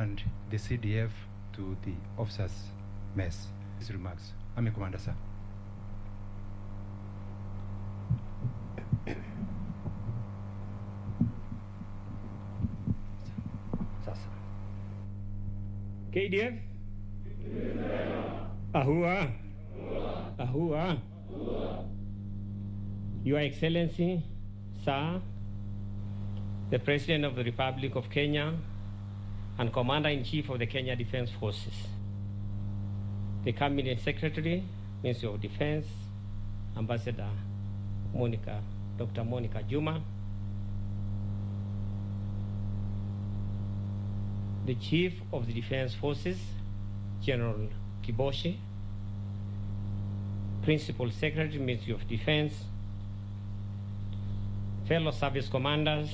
and the CDF to the officers' mess. His remarks. Army Commander, sir. KDF? Ahua. Ahua. Your Excellency, Sir, the President of the Republic of Kenya and Commander-in-Chief of the Kenya Defense Forces, the Cabinet Secretary, Ministry of Defense, Ambassador Dr. Monica Juma, the Chief of the Defense Forces, General Kiboshi, Principal Secretary, Ministry of Defense, fellow service commanders,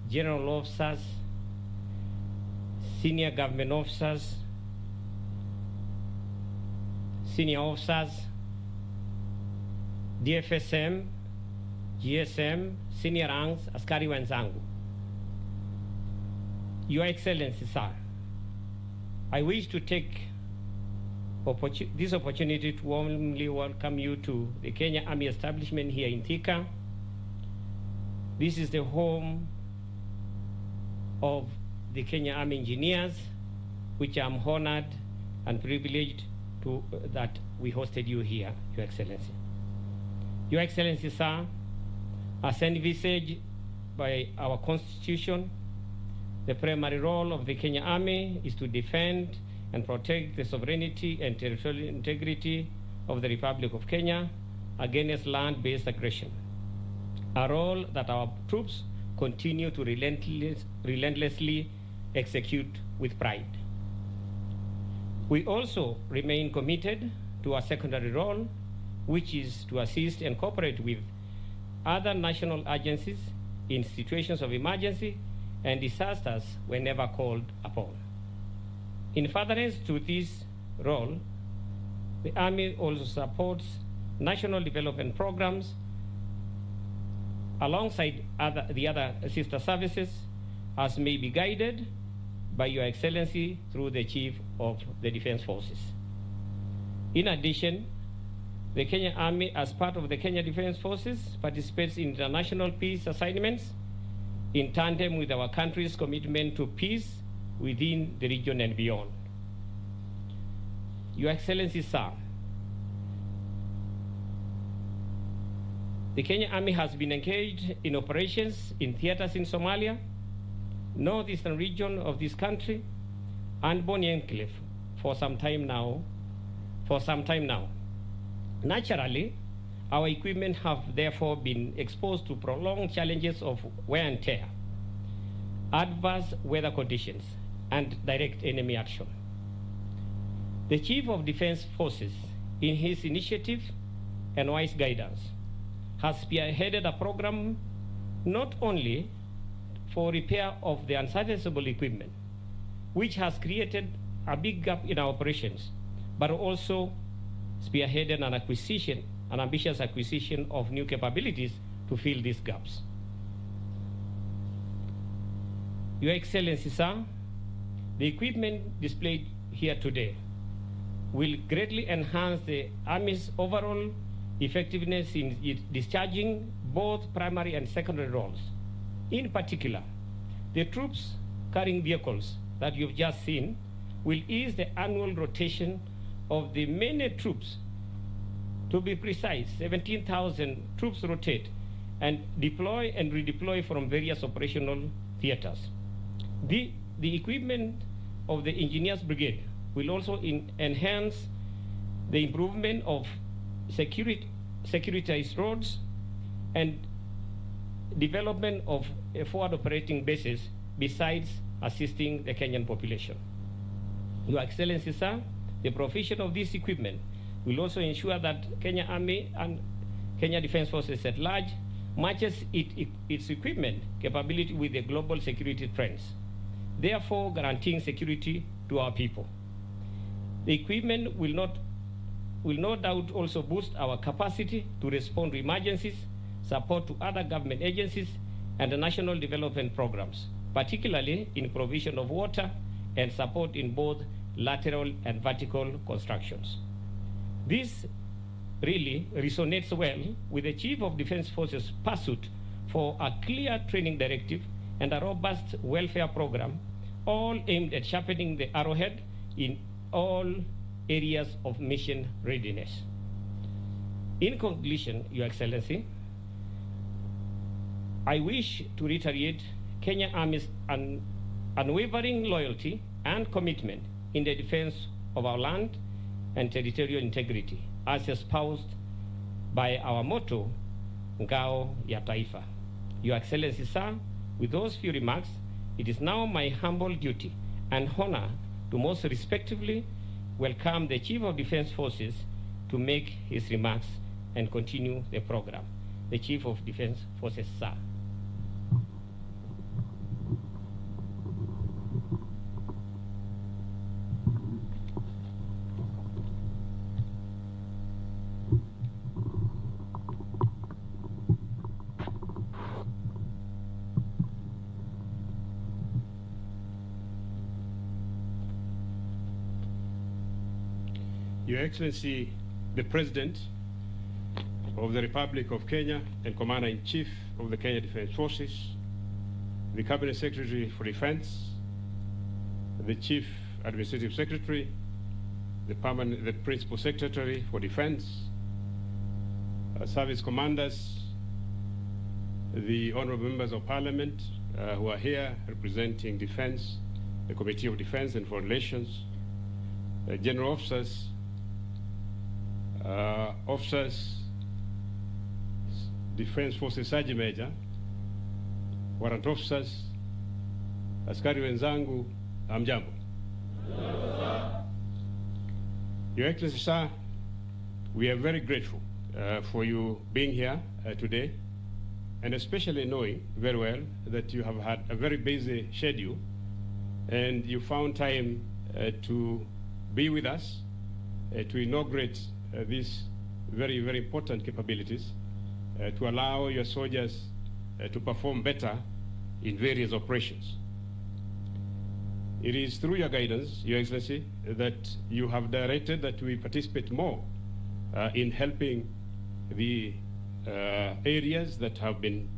general officers, senior government officers, senior officers, DFSM, GSM, senior ranks, askari wenzangu. Your Excellency, sir, I wish to take this opportunity to warmly welcome you to the Kenya Army establishment here in Thika. This is the home of the Kenya Army Engineers, which I'm honored and privileged to that we hosted you here, Your Excellency. Your Excellency, sir, as envisaged by our Constitution, the primary role of the Kenya Army is to defend and protect the sovereignty and territorial integrity of the Republic of Kenya against land-based aggression, a role that our troops continue to relentlessly execute with pride. We also remain committed to our secondary role, which is to assist and cooperate with other national agencies in situations of emergency and disasters whenever called upon. In furtherance to this role, the Army also supports national development programs alongside the other sister services, as may be guided by Your Excellency through the Chief of the Defense Forces. In addition, the Kenya Army, as part of the Kenya Defense Forces, participates in international peace assignments in tandem with our country's commitment to peace within the region and beyond. Your Excellency, sir, the Kenya Army has been engaged in operations in theaters in Somalia, northeastern region of this country, and Boni Enclave for some time now. Naturally, our equipment have therefore been exposed to prolonged challenges of wear and tear, adverse weather conditions, and direct enemy action. The Chief of Defense Forces, in his initiative and wise guidance, has spearheaded a program not only for repair of the unserviceable equipment, which has created a big gap in our operations, but also spearheaded an ambitious acquisition of new capabilities to fill these gaps. Your Excellency, sir, the equipment displayed here today will greatly enhance the Army's overall effectiveness in discharging both primary and secondary roles. In particular, the troops carrying vehicles that you've just seen will ease the annual rotation of the many troops. To be precise, 17,000 troops rotate and deploy and redeploy from various operational theaters. The equipment of the Engineers Brigade will also enhance the improvement of securitized roads and development of a forward operating basis, besides assisting the Kenyan population. Your Excellency, sir, the provision of this equipment will also ensure that Kenya Army and Kenya Defense Forces at large matches its equipment capability with the global security trends, therefore guaranteeing security to our people. The equipment will no doubt also boost our capacity to respond to emergencies, support to other government agencies, and the national development programs, particularly in provision of water and support in both lateral and vertical constructions. This really resonates well with the Chief of Defense Forces' pursuit for a clear training directive and a robust welfare program, all aimed at sharpening the arrowhead in all areas of mission readiness. In conclusion, Your Excellency, I wish to reiterate Kenya Army's unwavering loyalty and commitment in the defense of our land and territorial integrity, as espoused by our motto, Ngao ya Taifa. Your Excellency, sir, with those few remarks, it is now my humble duty and honor to most respectfully welcome the Chief of Defense Forces to make his remarks and continue the program. The Chief of Defense Forces, sir. Your Excellency, the President of the Republic of Kenya and Commander-in-Chief of the Kenya Defense Forces, the Cabinet Secretary for Defense, the Chief Administrative Secretary, the Principal Secretary for Defense, service commanders, the honorable members of Parliament who are here representing Defense, the Committee of Defense and Foreign Relations, general officers, officers, Defense Forces Sergeant Major, warrant officers, askari wenzangu, amjambo. Your Excellency, sir, we are very grateful for you being here today, and especially knowing very well that you have had a very busy schedule and you found time to be with us to inaugurate these very, very important capabilities to allow your soldiers to perform better in various operations. It is through your guidance, Your Excellency, that you have directed that we participate more in helping the areas that have been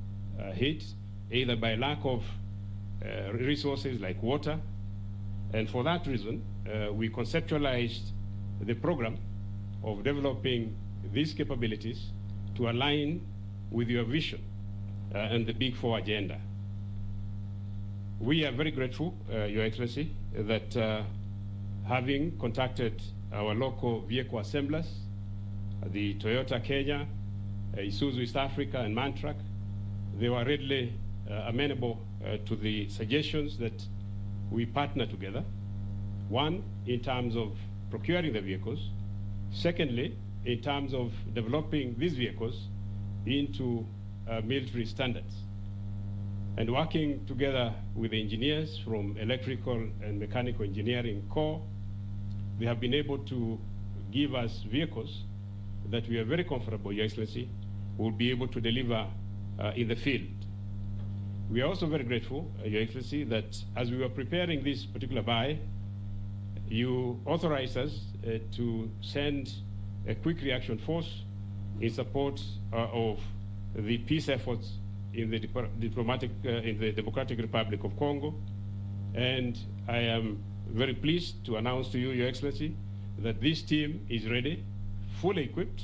hit, either by lack of resources like water. And for that reason, we conceptualized the program of developing these capabilities to align with your vision and the Big Four agenda. We are very grateful, Your Excellency, that having contacted our local vehicle assemblers, the Toyota Kenya, Isuzu East Africa, and Mantrac, they were readily amenable to the suggestions that we partner together. One, in terms of procuring the vehicles. Secondly, in terms of developing these vehicles into military standards. And working together with the engineers from electrical and mechanical engineering corps, they have been able to give us vehicles that we are very comfortable, Your Excellency, will be able to deliver in the field. We are also very grateful, Your Excellency, that as we were preparing this particular buy, you authorized us to send a quick reaction force in support of the peace efforts in the Democratic Republic of Congo. And I am very pleased to announce to you, Your Excellency, that this team is ready, fully equipped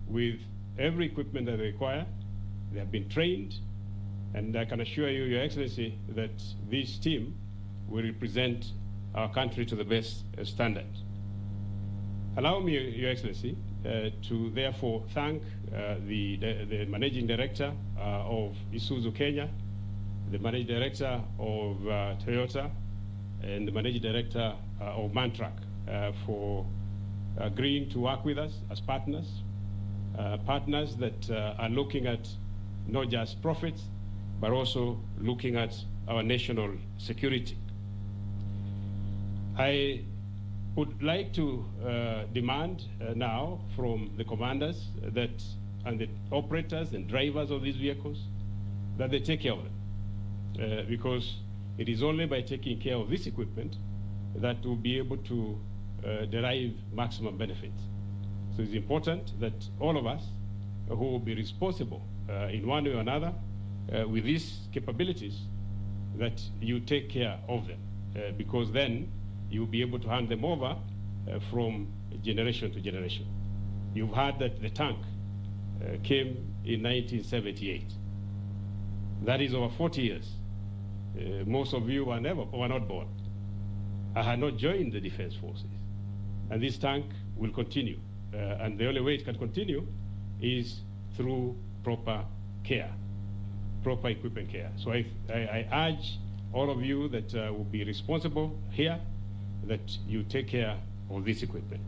with every equipment that they require. They have been trained, and I can assure you, Your Excellency, that this team will represent our country to the best standard. Allow me, Your Excellency, to therefore thank the Managing Director of Isuzu Kenya, the Managing Director of Toyota, and the Managing Director of Mantrac for agreeing to work with us as partners, partners that are looking at not just profits, but also looking at our national security. I would like to demand now from the commanders that, and the operators and drivers of these vehicles, that they take care of them. Because it is only by taking care of this equipment that will be able to derive maximum benefit. So it's important that all of us who will be responsible in one way or another with these capabilities, that you take care of them, because then you'll be able to hand them over from generation to generation. You've heard that the tank came in 1978. That is over 40 years. Most of you were not born. I had not joined the defense forces. And this tank will continue. And the only way it can continue is through proper care, proper equipment care. So I urge all of you that will be responsible here that you take care of this equipment.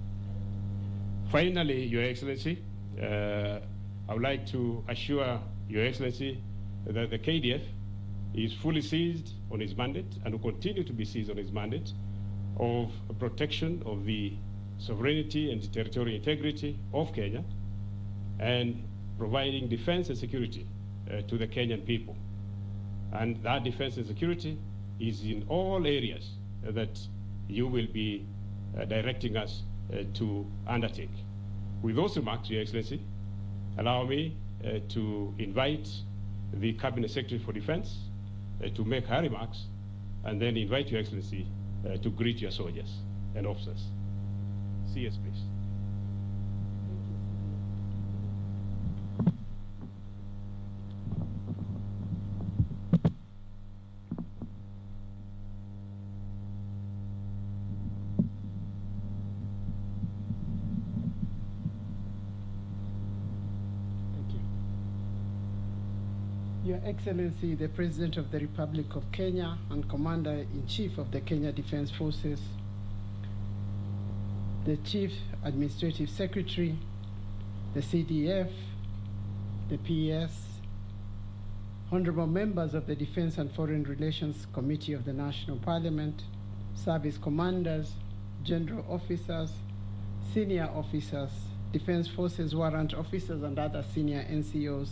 Finally, Your Excellency, I would like to assure Your Excellency that the KDF is fully seized on its mandate and will continue to be seized on its mandate of protection of the sovereignty and territorial integrity of Kenya and providing defense and security to the Kenyan people. And that defense and security is in all areas that you will be directing us to undertake. With those remarks, Your Excellency, allow me to invite the Cabinet Secretary for Defense to make her remarks, and then invite Your Excellency to greet your soldiers and officers. CS, please. Your Excellency, the President of the Republic of Kenya and Commander-in-Chief of the Kenya Defense Forces, the Chief Administrative Secretary, the CDF, the PS, honorable members of the Defense and Foreign Relations Committee of the National Parliament, service commanders, general officers, senior officers, Defense Forces warrant officers, and other senior NCOs,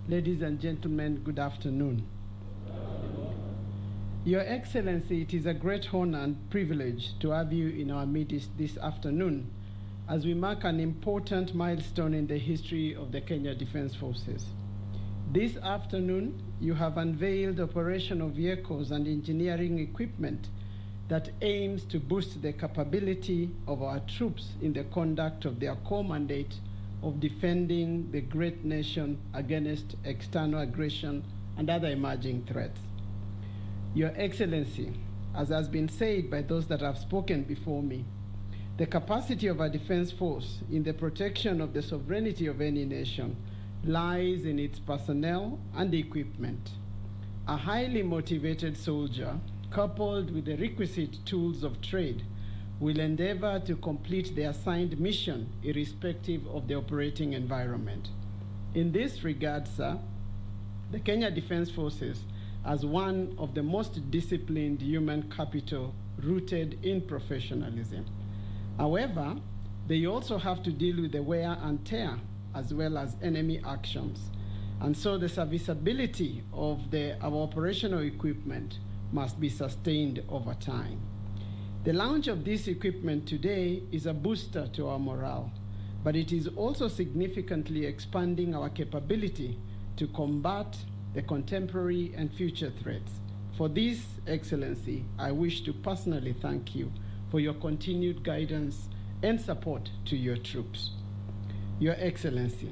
ladies and gentlemen, good afternoon. Your Excellency, it is a great honor and privilege to have you in our midst this afternoon as we mark an important milestone in the history of the Kenya Defense Forces. This afternoon, you have unveiled operational vehicles and engineering equipment that aims to boost the capability of our troops in the conduct of their core mandate of defending the great nation against external aggression and other emerging threats. Your Excellency, as has been said by those that have spoken before me, the capacity of our defense force in the protection of the sovereignty of any nation lies in its personnel and equipment. A highly motivated soldier, coupled with the requisite tools of trade, will endeavor to complete the assigned mission irrespective of the operating environment. In this regard, sir, the Kenya Defense Forces, as one of the most disciplined human capital rooted in professionalism. However, they also have to deal with the wear and tear as well as enemy actions. And so the serviceability of our operational equipment must be sustained over time. The launch of this equipment today is a booster to our morale, but it is also significantly expanding our capability to combat the contemporary and future threats. For this, Excellency, I wish to personally thank you for your continued guidance and support to your troops. Your Excellency,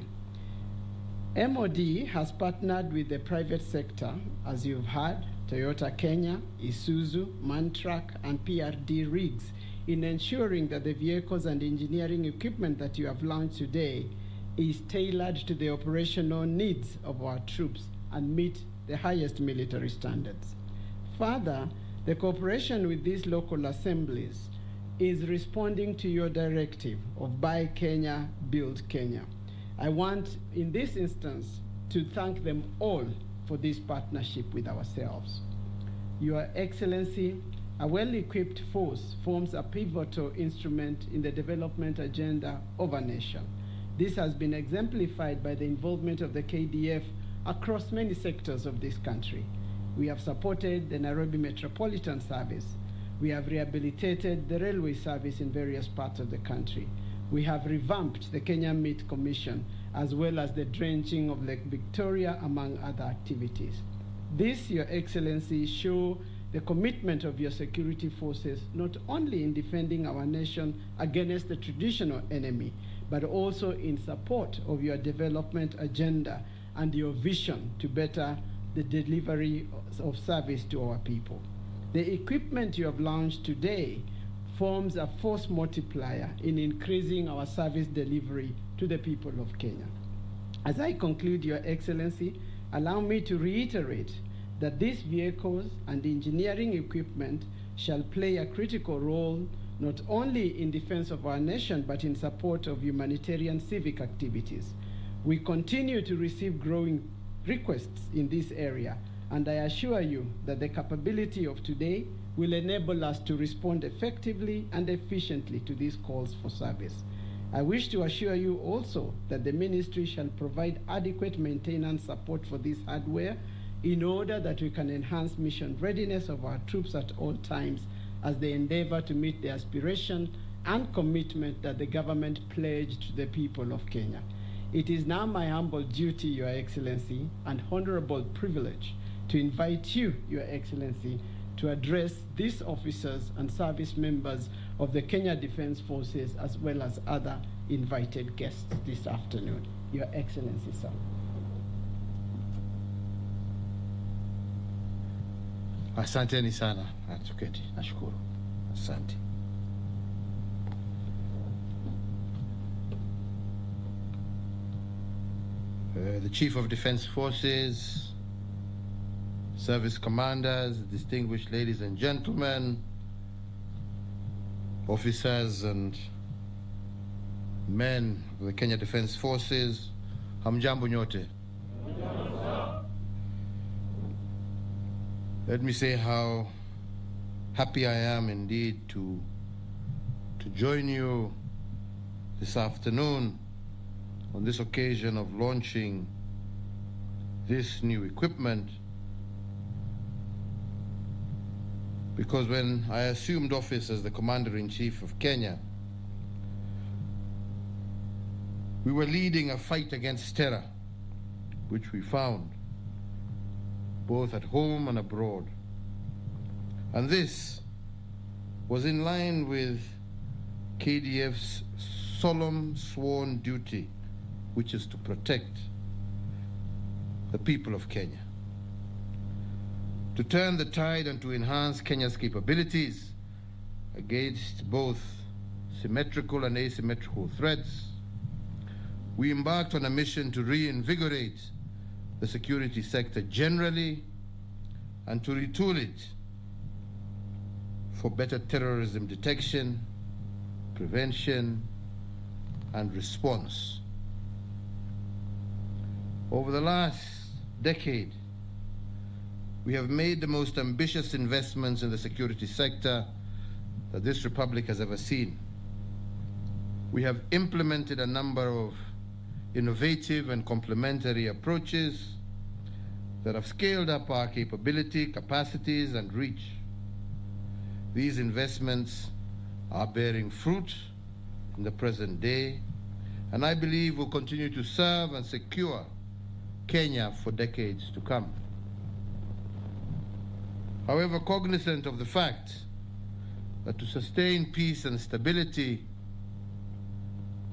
MOD has partnered with the private sector, as you've heard, Toyota Kenya, Isuzu, Mantrak, and PRD rigs in ensuring that the vehicles and engineering equipment that you have launched today is tailored to the operational needs of our troops and meet the highest military standards. Further, the cooperation with these local assemblies is responding to your directive of Buy Kenya, Build Kenya. I want, in this instance, to thank them all for this partnership with ourselves. Your Excellency, a well-equipped force forms a pivotal instrument in the development agenda of a nation. This has been exemplified by the involvement of the KDF across many sectors of this country. We have supported the Nairobi Metropolitan Service We have rehabilitated the railway service in various parts of the country. We have revamped the Kenya Meat Commission, as well as the drenching of Lake Victoria, among other activities. This, Your Excellency, show the commitment of your security forces, not only in defending our nation against the traditional enemy, but also in support of your development agenda and your vision to better the delivery of service to our people. The equipment you have launched today forms a force multiplier in increasing our service delivery to the people of Kenya. As I conclude, Your Excellency, allow me to reiterate that these vehicles and engineering equipment shall play a critical role not only in defense of our nation, but in support of humanitarian civic activities. We continue to receive growing requests in this area, and I assure you that the capability of today will enable us to respond effectively and efficiently to these calls for service. I wish to assure you also that the ministry shall provide adequate maintenance support for this hardware in order that we can enhance mission readiness of our troops at all times as they endeavor to meet the aspiration and commitment that the government pledged to the people of Kenya. It is now my humble duty, Your Excellency, and honorable privilege to invite you, Your Excellency, to address these officers and service members of the Kenya Defense Forces, as well as other invited guests this afternoon. Your Excellency, sir. Asanteni sana. Tuketi. Nashukuru. Asante. The Chief of Defense Forces, service commanders, distinguished ladies and gentlemen, officers and men of the Kenya Defense Forces, hamjambo nyote. Let me say how happy I am indeed to join you this afternoon on this occasion of launching this new equipment, because when I assumed office as the Commander-in-Chief of Kenya, we were leading a fight against terror, which we found both at home and abroad. And this was in line with KDF's solemn sworn duty, which is to protect the people of Kenya, to turn the tide and to enhance Kenya's capabilities against both symmetrical and asymmetrical threats. We embarked on a mission to reinvigorate the security sector generally and to retool it for better terrorism detection, prevention, and response. Over the last decade, we have made the most ambitious investments in the security sector that this republic has ever seen. We have implemented a number of innovative and complementary approaches that have scaled up our capability, capacities, and reach. These investments are bearing fruit in the present day, and I believe will continue to serve and secure Kenya for decades to come. However, cognizant of the fact that to sustain peace and stability,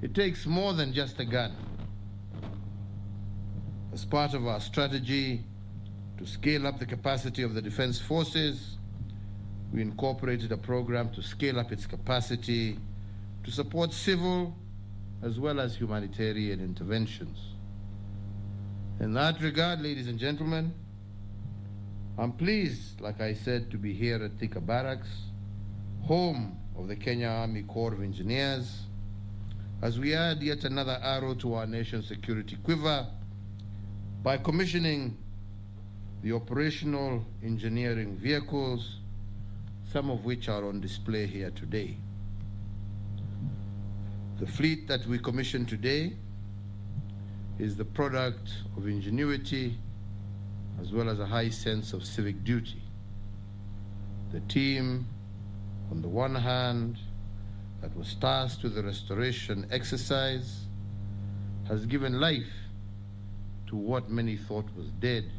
it takes more than just a gun. As part of our strategy to scale up the capacity of the defense forces, we incorporated a program to scale up its capacity to support civil as well as humanitarian interventions. In that regard, ladies and gentlemen, I'm pleased, like I said, to be here at Thika Barracks, home of the Kenya Army Corps of Engineers, as we add yet another arrow to our nation's security quiver by commissioning the operational engineering vehicles, some of which are on display here today. The fleet that we commissioned today is the product of ingenuity as well as a high sense of civic duty. The team on the one hand, that was tasked with the restoration exercise, has given life to what many thought was dead,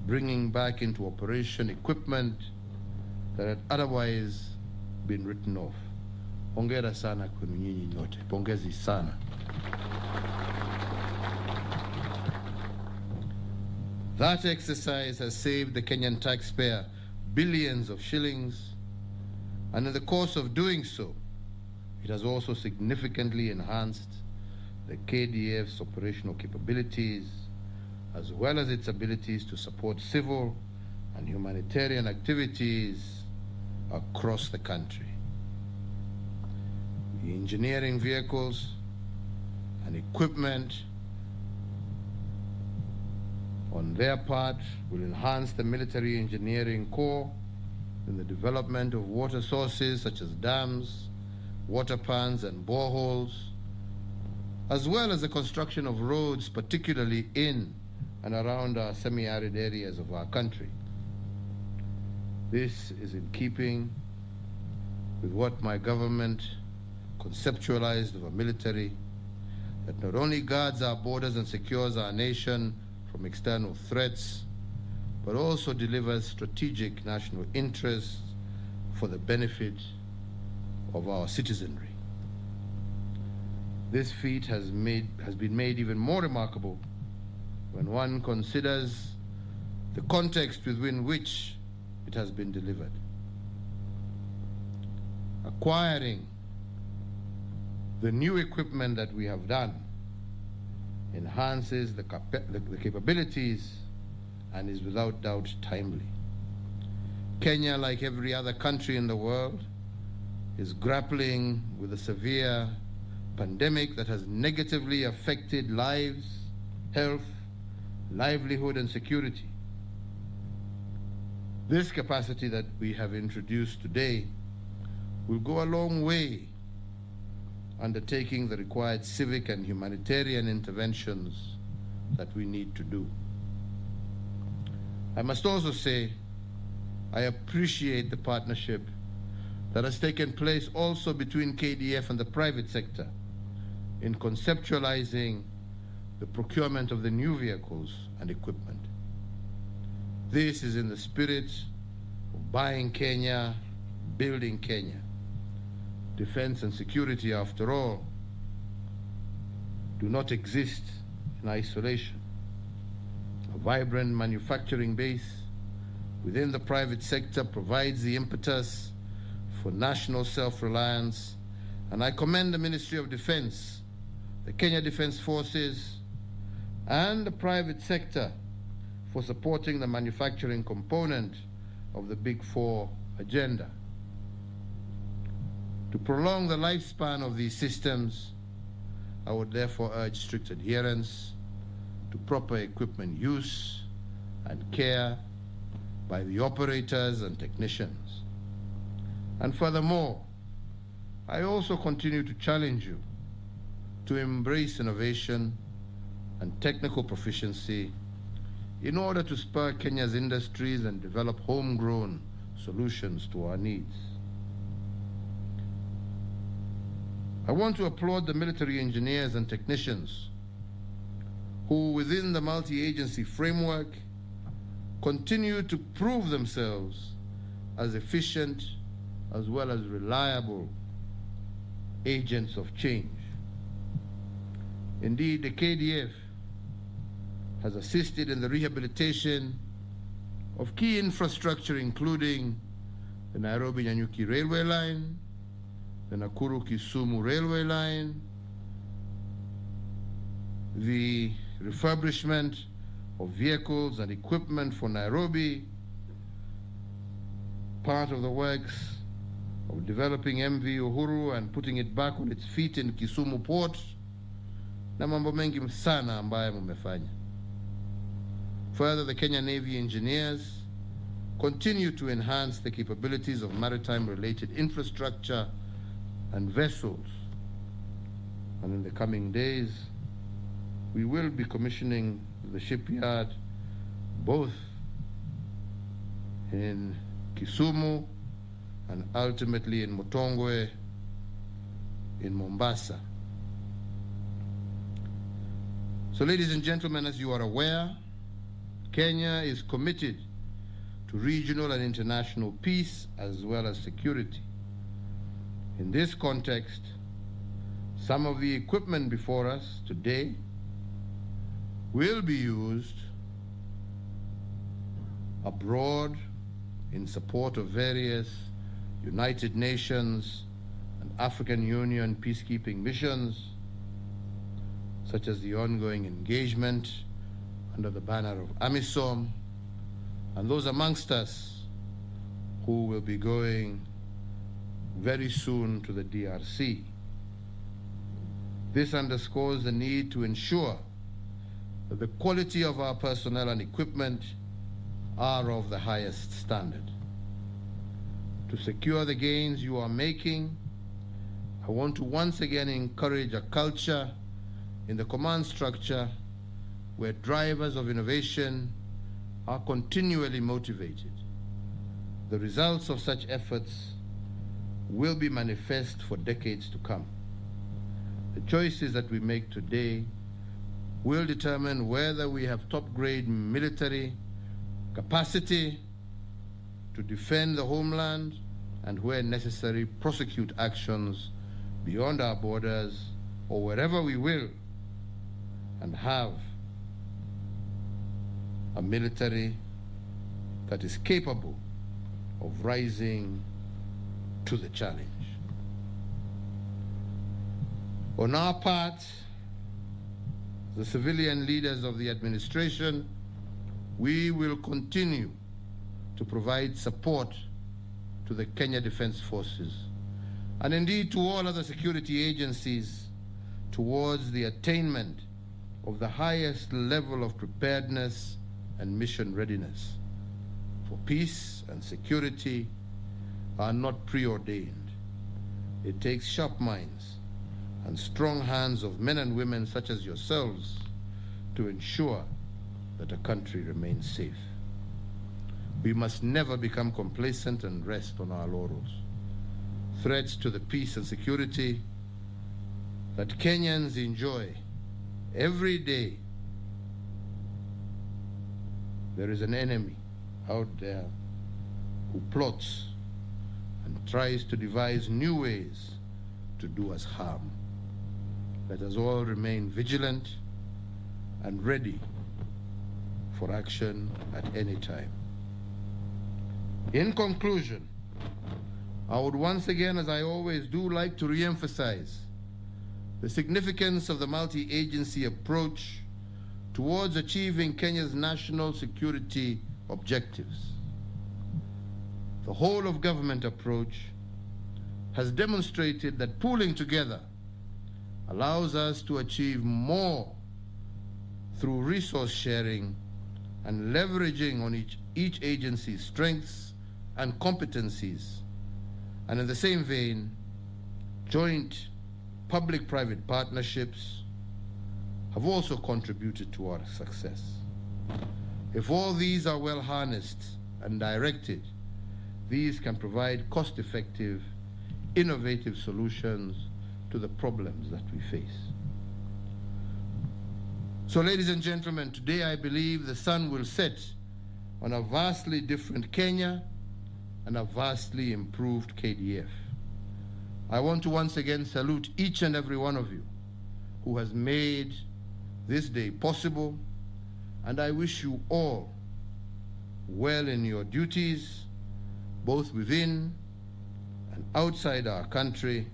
bringing back into operation equipment that had otherwise been written off. Hongera sana kwenu nyinyi nyote. Pongezi sana. That exercise has saved the Kenyan taxpayer billions of shillings, and in the course of doing so, it has also significantly enhanced the KDF's operational capabilities, as well as its abilities to support civil and humanitarian activities across the country. The engineering vehicles and equipment on their part will enhance the military engineering corps in the development of water sources such as dams, water pans and boreholes, as well as the construction of roads, particularly in and around our semi-arid areas of our country. This is in keeping with what my government conceptualized of a military that not only guards our borders and secures our nation from external threats, but also delivers strategic national interests for the benefit of our citizenry. This feat has been made even more remarkable when one considers the context within which it has been delivered. Acquiring the new equipment that we have done enhances the capabilities and is without doubt timely. Kenya, like every other country in the world, is grappling with a severe pandemic that has negatively affected lives, health, livelihood, and security. This capacity that we have introduced today will go a long way undertaking the required civic and humanitarian interventions that we need to do. I must also say I appreciate the partnership that has taken place also between KDF and the private sector in conceptualizing the procurement of the new vehicles and equipment. This is in the spirit of buying Kenya, building Kenya. Defense and security, after all, do not exist in isolation. A vibrant manufacturing base within the private sector provides the impetus for national self-reliance, and I commend the Ministry of Defense, the Kenya Defense Forces, and the private sector for supporting the manufacturing component of the Big Four agenda. To prolong the lifespan of these systems, I would therefore urge strict adherence to proper equipment use and care by the operators and technicians. And furthermore, I also continue to challenge you to embrace innovation and technical proficiency in order to spur Kenya's industries and develop homegrown solutions to our needs. I want to applaud the military engineers and technicians who, within the multi-agency framework, continue to prove themselves as efficient as well as reliable agents of change. Indeed, the KDF has assisted in the rehabilitation of key infrastructure, including the Nairobi-Nyanyuki railway line, the Nakuru-Kisumu railway line, the refurbishment of vehicles and equipment for Nairobi, part of the works of developing MV Uhuru and putting it back on its feet in Kisumu port, na mambo mengi sana ambayo mumefanya. Further, the Kenya Navy engineers continue to enhance the capabilities of maritime-related infrastructure and vessels. And in the coming days, we will be commissioning the shipyard both in Kisumu and ultimately in Mutongwe, in Mombasa. So, ladies and gentlemen, as you are aware, Kenya is committed to regional and international peace as well as security. In this context, some of the equipment before us today will be used abroad in support of various United Nations and African Union peacekeeping missions, such as the ongoing engagement under the banner of AMISOM, and those amongst us who will be going very soon to the DRC. This underscores the need to ensure that the quality of our personnel and equipment are of the highest standard. To secure the gains you are making, I want to once again encourage a culture in the command structure where drivers of innovation are continually motivated. The results of such efforts will be manifest for decades to come. The choices that we make today will determine whether we have top-grade military capacity to defend the homeland and, where necessary, prosecute actions beyond our borders or wherever we will, and have a military that is capable of rising to the challenge. On our part, the civilian leaders of the administration, we will continue to provide support to the Kenya Defense Forces and indeed to all other security agencies towards the attainment of the highest level of preparedness and mission readiness. For peace and security are not preordained. It takes sharp minds and strong hands of men and women such as yourselves to ensure that a country remains safe. We must never become complacent and rest on our laurels. Threats to the peace and security that Kenyans enjoy every day. There is an enemy out there who plots and tries to devise new ways to do us harm. Let us all remain vigilant and ready for action at any time. In conclusion, I would once again, as I always do, like to re-emphasize the significance of the multi-agency approach towards achieving Kenya's national security objectives. The whole of government approach has demonstrated that pooling together allows us to achieve more through resource sharing and leveraging on each agency's strengths and competencies. And in the same vein, joint public-private partnerships have also contributed to our success. If all these are well harnessed and directed, these can provide cost-effective, innovative solutions to the problems that we face. So, ladies and gentlemen, today I believe the sun will set on a vastly different Kenya and a vastly improved KDF. I want to once again salute each and every one of you who has made this day possible, and I wish you all well in your duties, both within and outside our country.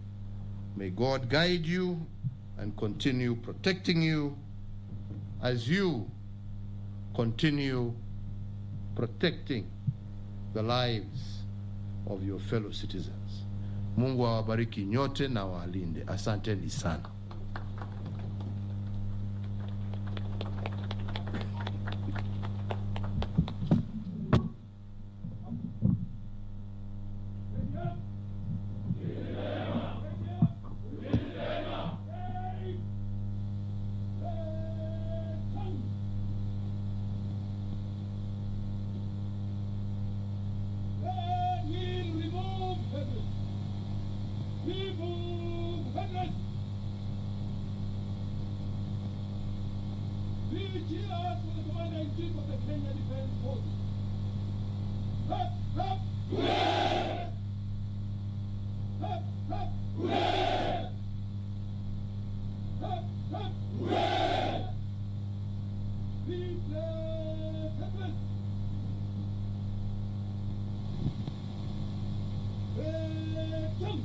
May God guide you and continue protecting you as you continue protecting the lives of your fellow citizens. Mungu awabariki nyote na walinde. Asanteni sana. Three cheers for the Commander-in-Chief of the Kenya Defense Forces. Hup, hup, hooray! Hup, hup, hooray! Hup, hup, hooray! Replay Peppers! Jump!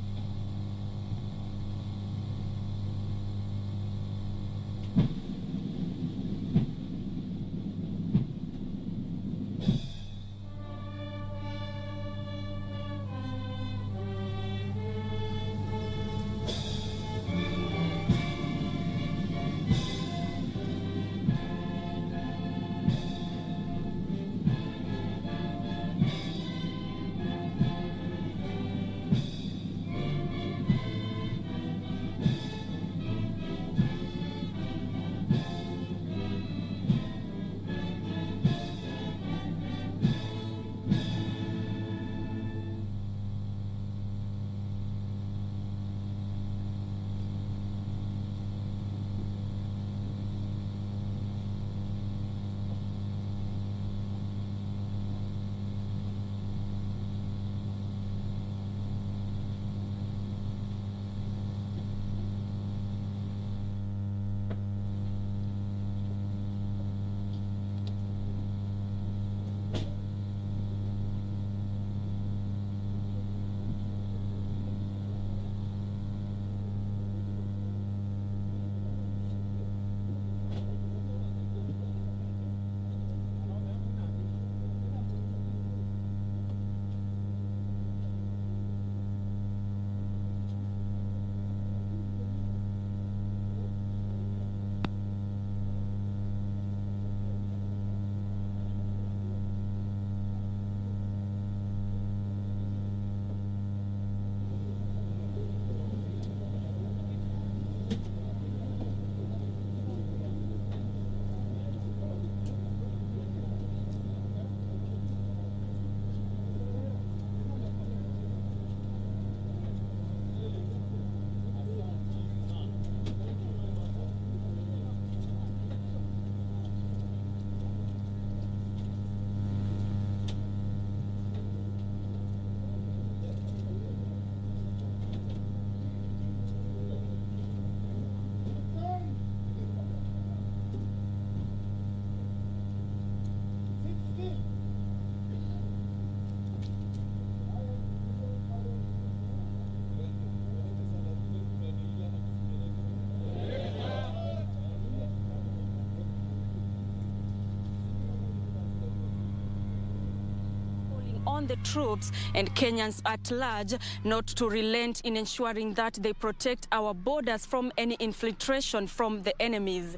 On the troops and Kenyans at large not to relent in ensuring that they protect our borders from any infiltration from the enemies.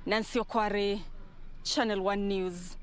Nancy Okware, Channel 1 News.